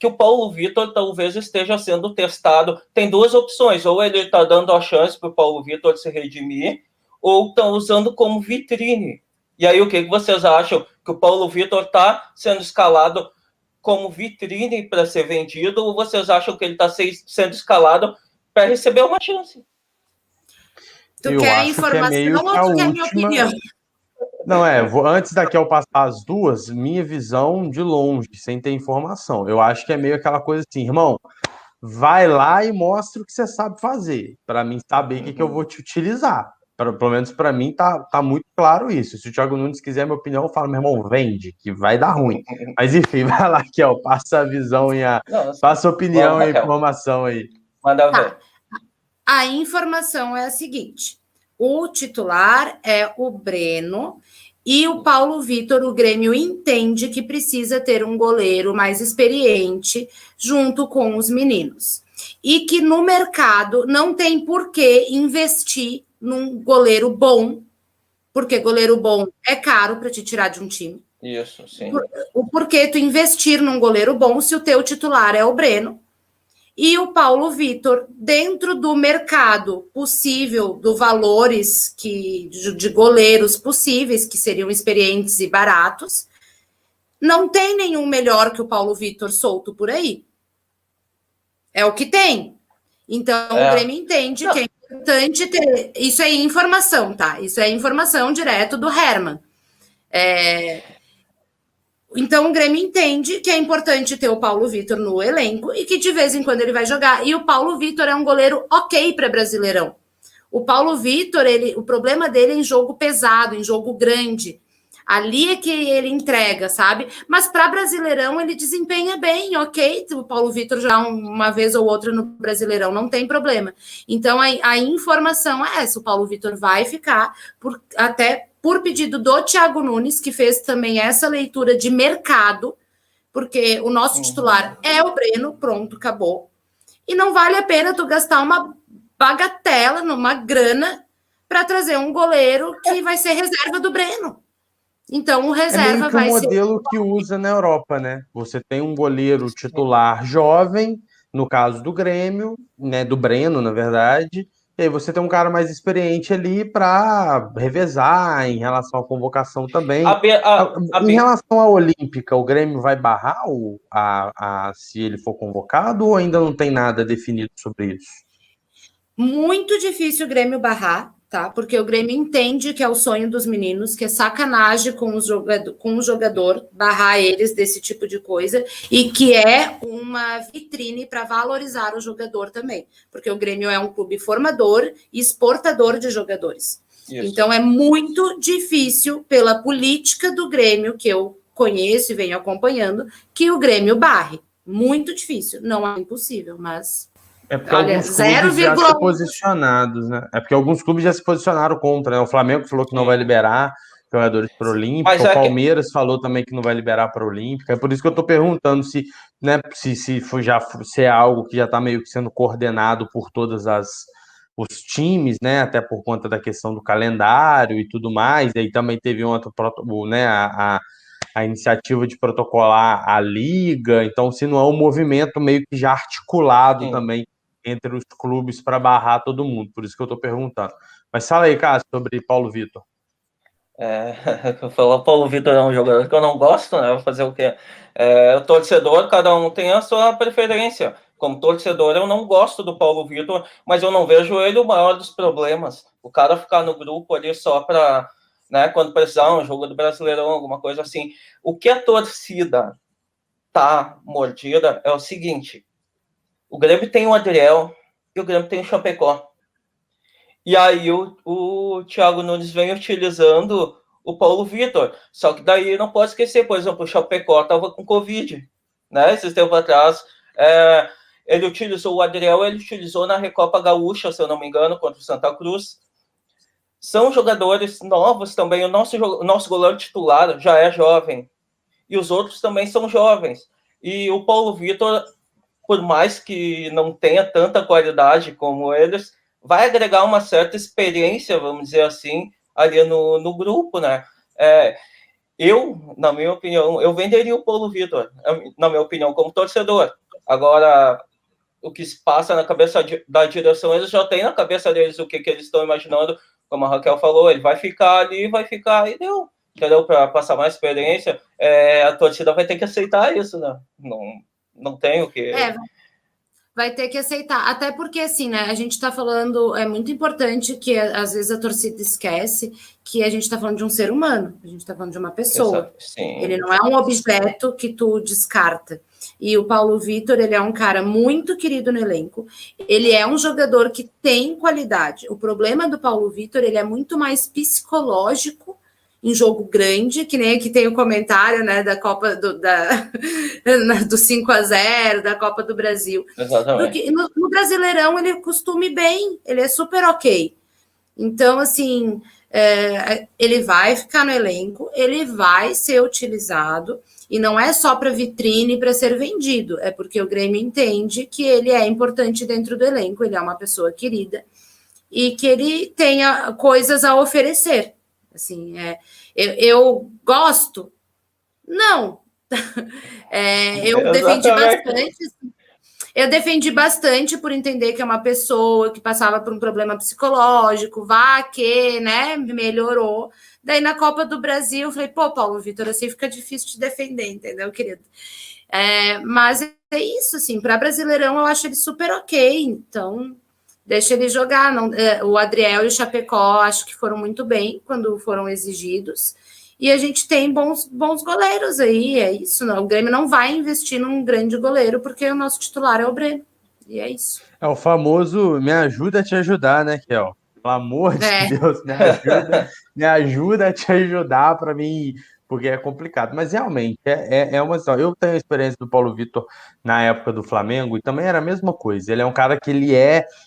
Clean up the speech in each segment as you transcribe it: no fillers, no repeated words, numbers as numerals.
que o Paulo Vitor talvez esteja sendo testado. Tem duas opções, ou ele está dando a chance para o Paulo Vitor se redimir, ou estão usando como vitrine. E aí, o que vocês acham? Que o Paulo Vitor está sendo escalado como vitrine para ser vendido, ou vocês acham que ele está sendo escalado para receber uma chance? Tu quer informação ou tu quer minha opinião? Não, antes daqui eu passar as duas, minha visão de longe, sem ter informação. Eu acho que é meio aquela coisa assim, irmão, vai lá e mostra o que você sabe fazer, para mim saber o que eu vou te utilizar. Pelo menos para mim tá muito claro isso. Se o Thiago Nunes quiser minha opinião, eu falo, meu irmão, vende, que vai dar ruim. Mas enfim, vai lá, Kel, passa a visão passa a opinião e a informação aí. Manda ver. A informação é a seguinte: o titular é o Breno e o Paulo Vitor, o Grêmio entende que precisa ter um goleiro mais experiente junto com os meninos. E que no mercado não tem por que investir num goleiro bom, porque goleiro bom é caro para te tirar de um time. Isso, sim. O porquê tu investir num goleiro bom se o teu titular é o Breno e o Paulo Vitor, dentro do mercado possível, do valores de goleiros possíveis, que seriam experientes e baratos, não tem nenhum melhor que o Paulo Vitor solto por aí. É o que tem. Então, o Grêmio entende que é importante ter... Isso é informação, tá? Isso é informação direto do Herman. Então, o Grêmio entende que é importante ter o Paulo Vitor no elenco e que de vez em quando ele vai jogar. E o Paulo Vitor é um goleiro ok para Brasileirão. O Paulo Vitor, o problema dele é em jogo pesado, em jogo grande. Ali é que ele entrega, sabe? Mas para Brasileirão ele desempenha bem, ok? O Paulo Vitor já uma vez ou outra no Brasileirão, não tem problema. Então, a informação é essa. O Paulo Vitor vai ficar até por pedido do Thiago Nunes, que fez também essa leitura de mercado, porque o nosso titular é o Breno, pronto, acabou. E não vale a pena tu gastar uma bagatela, numa grana, para trazer um goleiro que vai ser reserva do Breno. Então, o reserva vai ser... É meio que o modelo que usa na Europa, né? Você tem um goleiro titular jovem, no caso do Grêmio, né? Do Breno, na verdade, e aí você tem um cara mais experiente ali para revezar em relação à convocação também. Em relação à Olímpica, o Grêmio vai barrar se ele for convocado ou ainda não tem nada definido sobre isso? Muito difícil o Grêmio barrar, tá? Porque o Grêmio entende que é o sonho dos meninos, que é sacanagem com o jogador, barrar eles desse tipo de coisa, e que é uma vitrine para valorizar o jogador também. Porque o Grêmio é um clube formador e exportador de jogadores. Isso. Então é muito difícil, pela política do Grêmio, que eu conheço e venho acompanhando, que o Grêmio barre. Muito difícil. Não é impossível, mas... É porque alguns clubes já se posicionados, né? É porque alguns clubes já se posicionaram contra, né? O Flamengo falou que não vai liberar jogadores para a Olímpica, o Palmeiras falou também que não vai liberar para a Olímpica. É por isso que eu estou perguntando se é algo que já está meio que sendo coordenado por todas os times, né? Até por conta da questão do calendário e tudo mais. E aí também teve né? A iniciativa de protocolar a liga. Então, se não é um movimento meio que já articulado também entre os clubes para barrar todo mundo. Por isso que eu estou perguntando. Mas fala aí, Cássio, sobre Paulo Vitor. Falar Paulo Vitor é um jogador que eu não gosto, né? Vou fazer o quê? O torcedor, cada um tem a sua preferência. Como torcedor, eu não gosto do Paulo Vitor, mas eu não vejo ele o maior dos problemas. O cara ficar no grupo ali só para, né, quando precisar, um jogo do Brasileirão, alguma coisa assim. O que a torcida tá mordida é o seguinte: o Grêmio tem o Adriel e o Grêmio tem o Chapecó. E aí o Thiago Nunes vem utilizando o Paulo Vitor. Só que daí não pode esquecer, por exemplo, o Chapecó estava com Covid, né? Esses tempos atrás. Ele utilizou o Adriel, ele utilizou na Recopa Gaúcha, se eu não me engano, contra o Santa Cruz. São jogadores novos também. O nosso goleiro titular já é jovem. E os outros também são jovens. E o Paulo Vitor, por mais que não tenha tanta qualidade como eles, vai agregar uma certa experiência, vamos dizer assim, ali no grupo, né? na minha opinião, eu venderia o Paulo Vitor, na minha opinião, como torcedor. Agora, o que se passa na cabeça da direção, eles já têm na cabeça deles o que eles estão imaginando, como a Raquel falou, ele vai ficar ali, e deu, entendeu? Para passar mais experiência, a torcida vai ter que aceitar isso, né? Não tem o que... Vai ter que aceitar, até porque assim, né, a gente está falando, é muito importante que às vezes a torcida esquece que a gente está falando de um ser humano, a gente está falando de uma pessoa. Ele não é um objeto que tu descarta. E o Paulo Vitor, ele é um cara muito querido no elenco, ele é um jogador que tem qualidade. O problema do Paulo Vitor, ele é muito mais psicológico em jogo grande, que nem aqui tem o comentário, né, da Copa do 5-0, da Copa do Brasil. Exatamente. No Brasileirão ele costuma ir bem, ele é super ok. Então, assim, ele vai ficar no elenco, ele vai ser utilizado, e não é só para vitrine, para ser vendido, é porque o Grêmio entende que ele é importante dentro do elenco, ele é uma pessoa querida, e que ele tenha coisas a oferecer. Assim, eu gosto? Não. Eu defendi bastante. Eu defendi bastante por entender que é uma pessoa que passava por um problema psicológico, né, melhorou. Daí, na Copa do Brasil, eu falei, pô, Paulo Vitor, assim fica difícil te defender, entendeu, querido? Mas é isso, assim, para Brasileirão eu acho ele super ok, então... Deixa ele jogar. Não, o Adriel e o Chapecó acho que foram muito bem quando foram exigidos. E a gente tem bons goleiros aí. É isso. Não, o Grêmio não vai investir num grande goleiro porque o nosso titular é o Breno. E é isso. É o famoso me ajuda a te ajudar, né, Kel? Pelo amor de Deus, me ajuda a te ajudar para mim, porque é complicado. Mas realmente é uma história. Eu tenho a experiência do Paulo Vitor na época do Flamengo e também era a mesma coisa. Ele é um cara que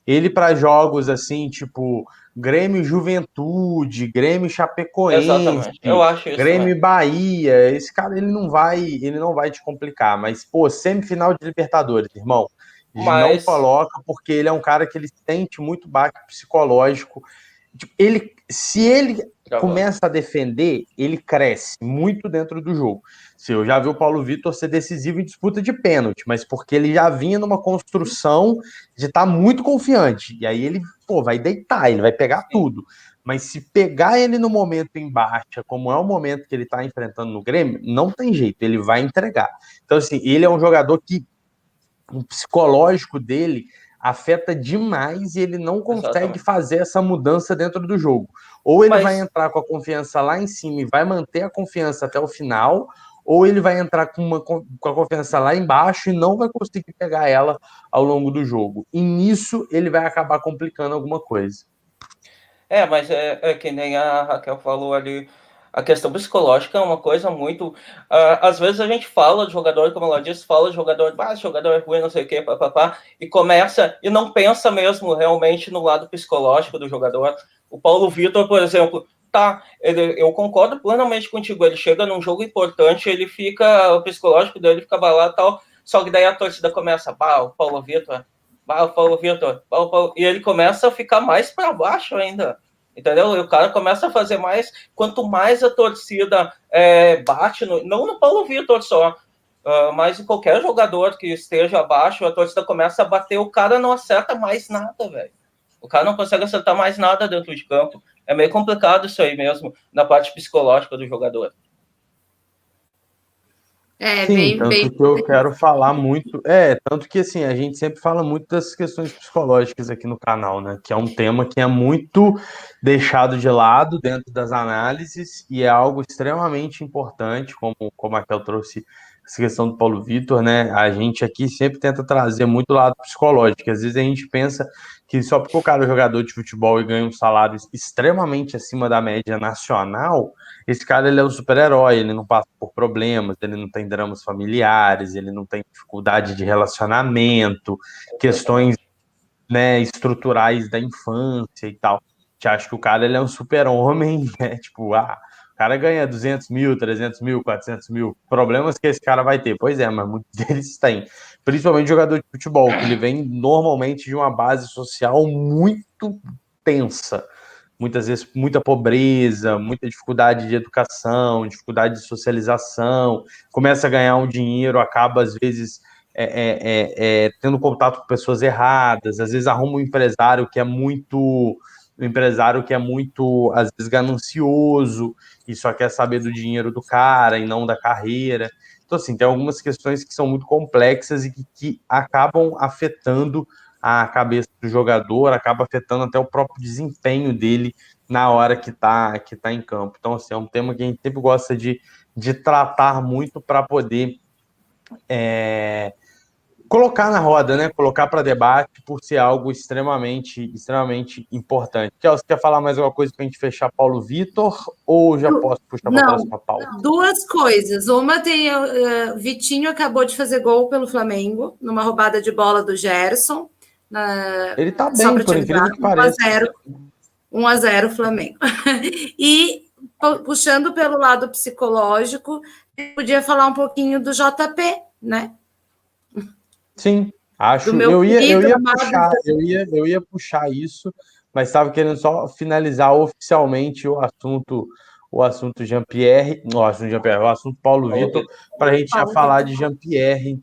ele para jogos assim, tipo Grêmio Juventude, Grêmio Chapecoense, exatamente. Eu acho isso, Grêmio Bahia, esse cara ele não vai te complicar, mas pô, semifinal de Libertadores, irmão. Não coloca, porque ele é um cara que ele sente muito baque psicológico. Se ele começa a defender, ele cresce muito dentro do jogo. Eu já vi o Paulo Vitor ser decisivo em disputa de pênalti, mas porque ele já vinha numa construção de estar muito confiante. E aí ele vai deitar, ele vai pegar tudo. Mas se pegar ele no momento em baixa, como é o momento que ele está enfrentando no Grêmio, não tem jeito, ele vai entregar. Então, assim, ele é um jogador que o psicológico dele afeta demais e ele não consegue fazer essa mudança dentro do jogo. Ou ele vai entrar com a confiança lá em cima e vai manter a confiança até o final, ou ele vai entrar com a confiança lá embaixo e não vai conseguir pegar ela ao longo do jogo. E nisso ele vai acabar complicando alguma coisa. Mas é que nem a Raquel falou ali, a questão psicológica é uma coisa muito... às vezes a gente fala de jogador, como ela disse, fala de jogador, jogador é ruim, não sei o quê, papapá, e começa, e não pensa mesmo realmente no lado psicológico do jogador. O Paulo Vitor, por exemplo, eu concordo plenamente contigo, ele chega num jogo importante, o psicológico dele fica abalado e tal, só que daí a torcida começa, o Paulo Vitor, e ele começa a ficar mais para baixo ainda, entendeu? E o cara começa a fazer mais, quanto mais a torcida bate, não no Paulo Vitor só, mas em qualquer jogador que esteja abaixo, a torcida começa a bater, o cara não acerta mais nada, velho. O cara não consegue acertar mais nada dentro de campo. É meio complicado isso aí mesmo, na parte psicológica do jogador. Sim, tanto que eu quero falar muito. Tanto que assim, a gente sempre fala muito das questões psicológicas aqui no canal, né? Que é um tema que é muito deixado de lado dentro das análises e é algo extremamente importante, como a Raquel trouxe essa questão do Paulo Vitor, né? A gente aqui sempre tenta trazer muito o lado psicológico. Às vezes a gente pensa que só porque o cara é jogador de futebol e ganha um salário extremamente acima da média nacional, esse cara ele é um super-herói, ele não passa por problemas, ele não tem dramas familiares, ele não tem dificuldade de relacionamento, questões, né, estruturais da infância e tal. Te acho que o cara ele é um super-homem, né? Tipo, o cara ganha 200 mil, 300 mil, 400 mil. Problemas que esse cara vai ter. Pois é, mas muitos deles têm. Principalmente jogador de futebol, que ele vem normalmente de uma base social muito tensa, muitas vezes muita pobreza, muita dificuldade de educação, dificuldade de socialização, começa a ganhar um dinheiro, acaba às vezes tendo contato com pessoas erradas, às vezes arruma um empresário que é muito, às vezes, ganancioso e só quer saber do dinheiro do cara e não da carreira. Então, assim, tem algumas questões que são muito complexas e que acabam afetando a cabeça do jogador, acaba afetando até o próprio desempenho dele na hora que tá em campo. Então, assim, é um tema que a gente sempre gosta de tratar muito para poder colocar na roda, né? Colocar para debate por ser algo extremamente importante. Você quer falar mais alguma coisa para a gente fechar Paulo Vitor ou já posso puxar para a próxima pauta? Duas coisas. Uma tem Vitinho acabou de fazer gol pelo Flamengo numa roubada de bola do Gerson. Ele tá bem, por incrível que pareça. 1-0 Flamengo. E puxando pelo lado psicológico, podia falar um pouquinho do JP, né? Sim, acho. Eu ia puxar isso, mas estava querendo só finalizar oficialmente o assunto Jean-Pierre, o assunto Paulo Vitor, para a gente já falar de Jean-Pierre, então.